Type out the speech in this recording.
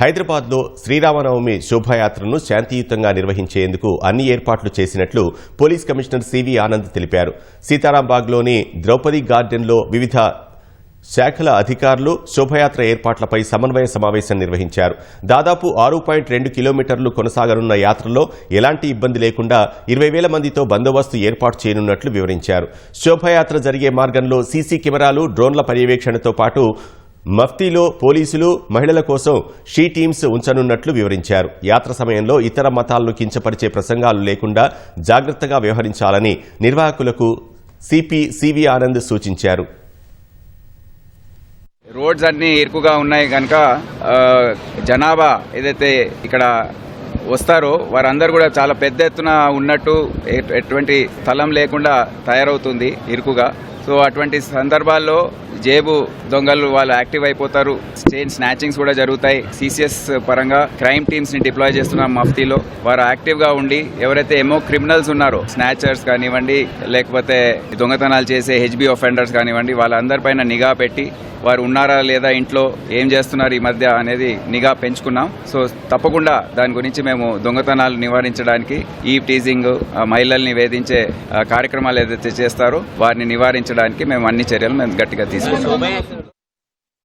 హైదరాబాద్లో శ్రీరామనవమి శోభాయాత్రను శాంతియుతంగా నిర్వహించేందుకు అన్ని ఏర్పాట్లు చేసినట్లు పోలీస్ కమిషనర్ సివి ఆనంద్ తెలిపారు. సీతారాంబాగ్లోని ద్రౌపది గార్డెన్లో వివిధ శాఖల అధికారులు శోభయాత్ర ఏర్పాట్లపై సమన్వయ సమావేశం నిర్వహించారు. దాదాపు 6.2 కిలోమీటర్లు కొనసాగనున్న యాత్రలో ఎలాంటి ఇబ్బంది లేకుండా 20,000 మందితో బందోబస్తు ఏర్పాటు చేయనున్నట్లు వివరించారు. శోభయాత్ర జరిగే మార్గంలో సీసీ కెమెరాలు, డ్రోన్ల పర్యవేక్షణతో పాటు మఫ్తీలో పోలీసులు, మహిళల కోసం షీ టీమ్స్ ఉంచనున్నట్లు వివరించారు. యాత్ర సమయంలో ఇతర మతాలను కించపరిచే ప్రసంగాలు లేకుండా జాగ్రత్తగా వ్యవహరించాలని నిర్వాహకులకు సిపి సివి ఆనంద్ సూచించారు. రోడ్స్ అన్ని ఇరుకుగా ఉన్నాయి కనుక జనాభా ఏదైతే ఇక్కడ వస్తారో వారందరూ కూడా చాలా పెద్ద ఎత్తున ఉన్నట్టు ఎటువంటి స్థలం లేకుండా తయారవుతుంది ఇరుకుగా. సో అటువంటి సందర్భాల్లో జేబు దొంగలు వాళ్ళు యాక్టివ్ అయిపోతారు. చైన్ స్నాచింగ్స్ కూడా జరుగుతాయి. సిసిఎస్ పరంగా క్రైమ్ టీమ్స్ ని డిప్లాయ్ చేస్తున్నాం మఫ్తీలో. వారు యాక్టివ్ గా ఉండి ఎవరైతే ఏమో క్రిమినల్స్ ఉన్నారో, స్నాచర్స్ కానివ్వండి, లేకపోతే దొంగతనాలు చేసే హెచ్బి ఒఫెండర్స్ కానివ్వండి, వాళ్ళందరిపైన నిఘా పెట్టి వారు ఉన్నారా లేదా, ఇంట్లో ఏం చేస్తున్నారు ఈ మధ్య అనేది నిఘా పెంచుకున్నాం. సో తప్పకుండా దాని గురించి మేము దొంగతనాలు నివారించడానికి, ఈ టీజింగ్, మహిళల్ని వేధించే కార్యక్రమాలు ఏదైతే చేస్తారో వారిని నివారించడానికి మేము అన్ని చర్యలు గట్టిగా తీసుకుంటాం.